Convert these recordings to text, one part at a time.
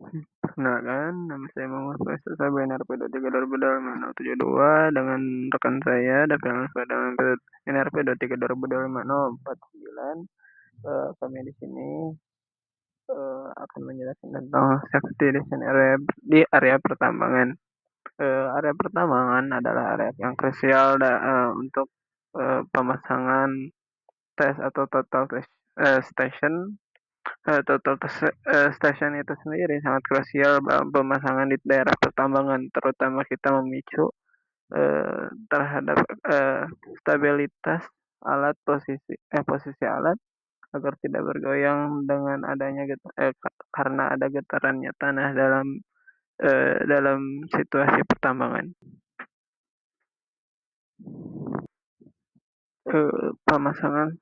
Perkenalkan, nama saya Muhammad Faisal Sabri NRP 23 dengan rekan saya David Alfa dengan NRP 23 kami di sini akan menjelaskan tentang safety di area pertambangan. Area pertambangan adalah area yang krusial untuk pemasangan tes atau total test station. Stasiun itu sendiri sangat krusial dalam pemasangan di daerah pertambangan, terutama kita memicu terhadap stabilitas alat posisi alat agar tidak bergoyang dengan adanya karena ada getarannya tanah dalam situasi pertambangan. Pemasangan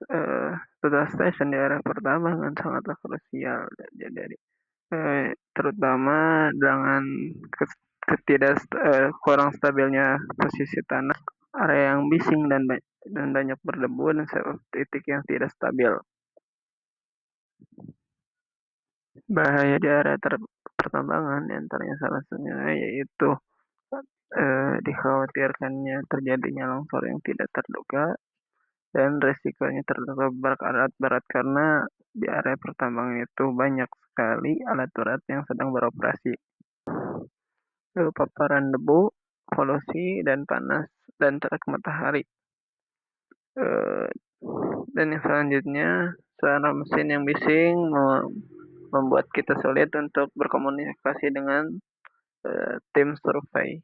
total station di area pertambangan sangatlah krusial, jadi terutama dengan kurang stabilnya posisi tanah, area yang bising dan banyak berdebu dan titik yang tidak stabil. Bahaya di area pertambangan antaranya salah satunya yaitu dikhawatirkannya terjadinya longsor yang tidak terduga dan resikonya tertabrak alat berat karena di area pertambangan itu banyak sekali alat berat yang sedang beroperasi. Paparan debu, polusi, dan panas, dan terik matahari. Eh, dan yang selanjutnya, suara mesin yang bising membuat kita sulit untuk berkomunikasi dengan tim survei.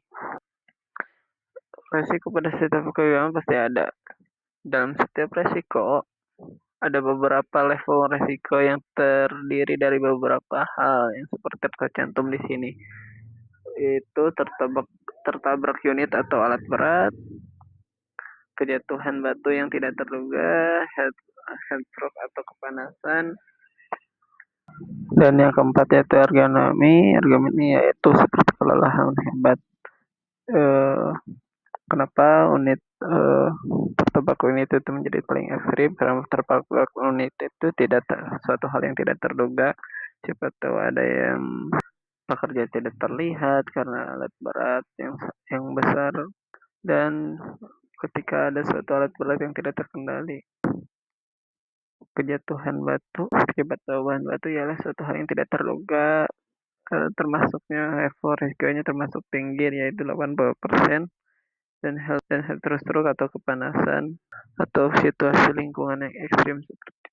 Resiko pada setiap kegagalan pasti ada. Dalam setiap resiko, ada beberapa level resiko yang terdiri dari beberapa hal yang seperti tercantum di sini. Itu tertabrak unit atau alat berat, kejatuhan batu yang tidak terduga, head stroke atau kepanasan, dan yang keempat yaitu ergonomi. Ergonomi yaitu seperti kelelahan hebat. Kenapa tertabrak unit itu menjadi paling ekstrim? Karena tertabrak unit itu suatu hal yang tidak terduga. Siapa tahu ada yang pekerja tidak terlihat karena alat berat yang besar, dan ketika ada suatu alat berat yang tidak terkendali, kejatuhan batu akibat tabuhan batu ialah suatu hal yang tidak terduga, termasuknya level resikonya termasuk tinggi yaitu 80%, dan hal terus-terus atau kepanasan atau situasi lingkungan yang ekstrim seperti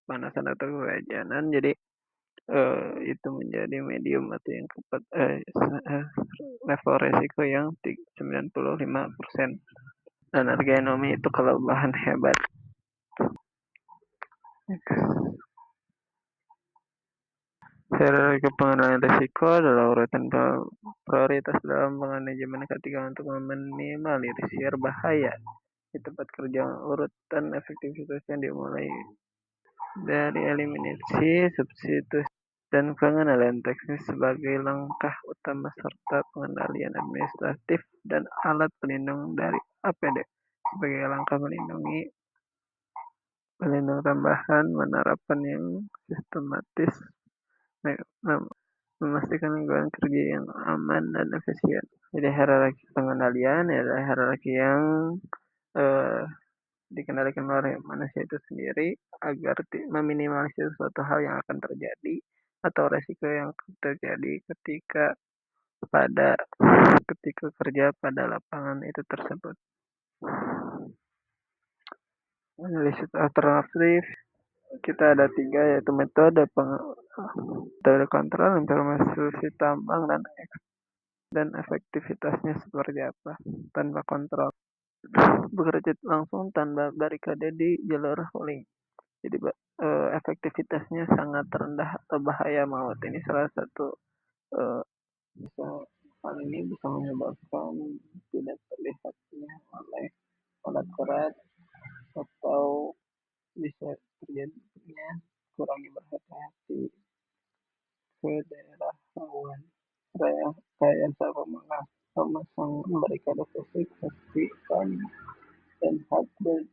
panasan atau kehujanan. Jadi itu menjadi medium atau yang keempat, level resiko yang 95%. Dan ergonomi itu kelemahan hebat. Hierarki pengenalan risiko adalah urutan prioritas dalam manajemen ketika untuk meminimalisir bahaya di tempat kerja. Urutan efektivitasnya dimulai dari eliminasi, substitusi, dan pengenalan teknis sebagai langkah utama serta pengendalian administratif dan alat pelindung dari APD sebagai langkah pelindung tambahan, menerapkan yang sistematis, memastikan lingkungan kerja yang aman dan efisien. Jadi hierarki pengendalian adalah hierarki yang dikendalikan oleh manusia itu sendiri agar meminimalisir suatu hal yang akan terjadi atau resiko yang terjadi ketika kerja pada lapangan itu tersebut. Analisis alternatif kita ada 3, yaitu metode kontrol, informasi tambang, dan efektivitasnya seperti apa. Tanpa kontrol, bekerja langsung tanpa barikade di jalur hauling. Jadi efektivitasnya sangat rendah atau bahaya maut. Ini salah satu hal ini bisa menyebabkan tidak terlihatnya oleh alat berat atau bisa terjadinya kurangnya berhati-hati ke daerah rawan. Rekayasa pemasang barikade fisik, pastikan dan hardware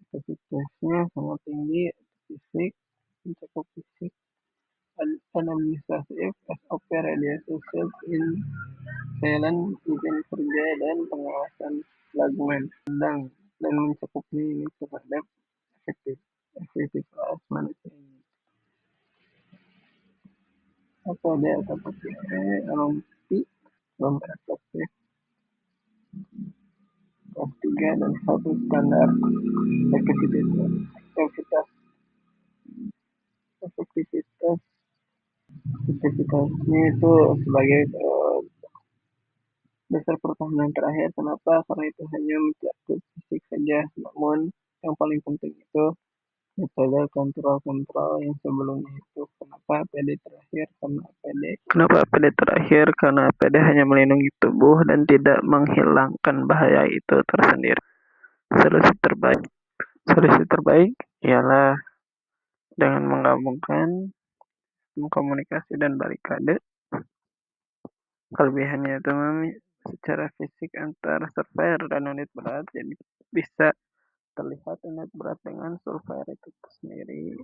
efektivitasnya sangat tinggi. Fisik, mencakup fisik, An administrative SOP media sosial in Thailand, izin kerja dan pengawasan flagman sedang dan mencukupnya ini terhadap efektivitas manusia. Apa dia atau pakai LMP nomor efektif kelas 3 dan satu standar efektivitas efektivitas efektivitasnya itu sebagai dasar pertahanan terakhir. Kenapa? Karena itu hanya mencakup fisik saja, namun yang paling penting itu metode kontrol-kontrol yang sebelumnya itu. Kenapa APD terakhir? Karena APD hanya melindungi tubuh dan tidak menghilangkan bahaya itu tersendiri. Solusi terbaik ialah dengan menggabungkan komunikasi dan barikade. Kelebihannya itu secara fisik antara surveyor dan unit berat, jadi bisa terlihat unit berat dengan surveyor itu sendiri.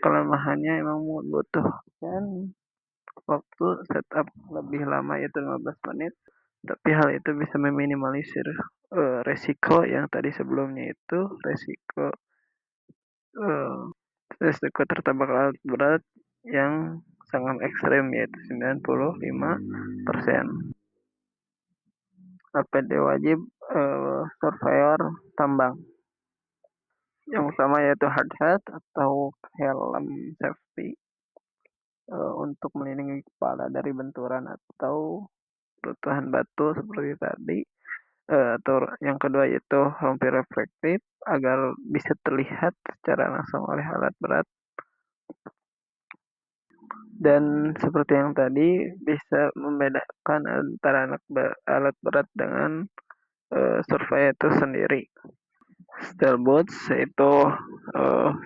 Kelemahannya emang membutuhkan waktu setup lebih lama, yaitu 15 menit, tapi hal itu bisa meminimalisir resiko yang tadi sebelumnya itu resiko tertabrak alat berat yang sangat ekstrem, yaitu 95%. APD wajib surveyor tambang. Yang utama yaitu hard hat atau helm safety untuk melindungi kepala dari benturan atau runtuhan batu seperti tadi. Atau yang kedua yaitu rompi reflektif agar bisa terlihat secara langsung oleh alat berat. Dan seperti yang tadi bisa membedakan antara alat berat dengan survei itu sendiri. Steel boots yaitu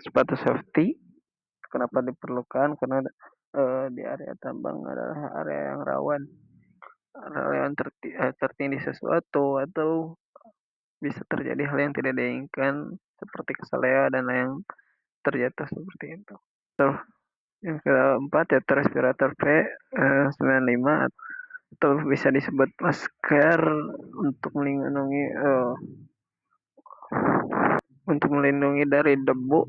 sepatu safety. Kenapa diperlukan? Karena di area tambang adalah area yang rawan tertindih sesuatu atau bisa terjadi hal yang tidak diinginkan seperti kesaleo dan yang terjatuh seperti itu. Yang keempat yaitu respirator P95 atau bisa disebut masker untuk melindungi dari debu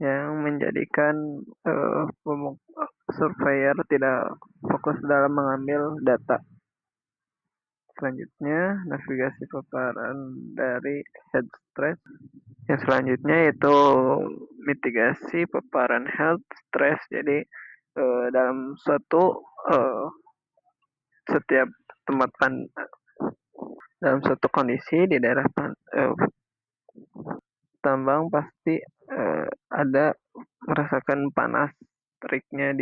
yang menjadikan surveyor tidak fokus dalam mengambil data. Selanjutnya, navigasi paparan dari heat stress. Yang selanjutnya yaitu mitigasi paparan heat stress. Jadi dalam setiap dalam suatu kondisi di daerah tambang pasti ada merasakan panas teriknya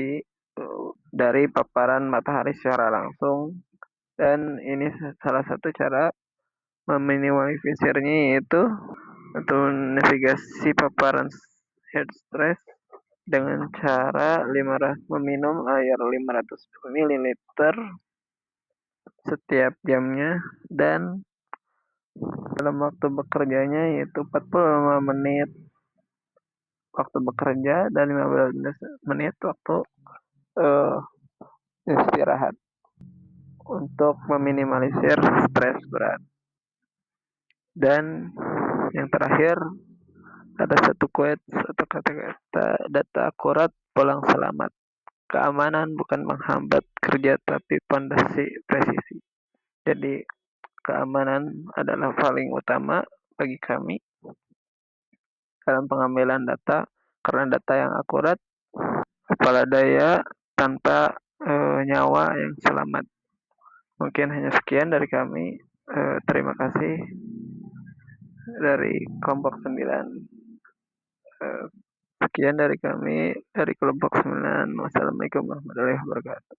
dari paparan matahari secara langsung, dan ini salah satu cara meminimalisirnya yaitu untuk navigasi paparan heat stress dengan cara meminum air 500 ml setiap jamnya, dan dalam waktu bekerjanya yaitu 45 menit waktu bekerja dan 15 menit waktu istirahat untuk meminimalisir stres berat. Dan yang terakhir ada satu quotes atau kata-kata, data akurat pulang selamat. Keamanan bukan menghambat kerja tapi pondasi presisi. Jadi keamanan adalah paling utama bagi kami dalam pengambilan data, karena data yang akurat kepala daya tanpa nyawa yang selamat. Mungkin hanya sekian dari kami. Terima kasih dari kelompok 9. Sekian dari kami dari kelompok 9. Wassalamualaikum warahmatullahi wabarakatuh.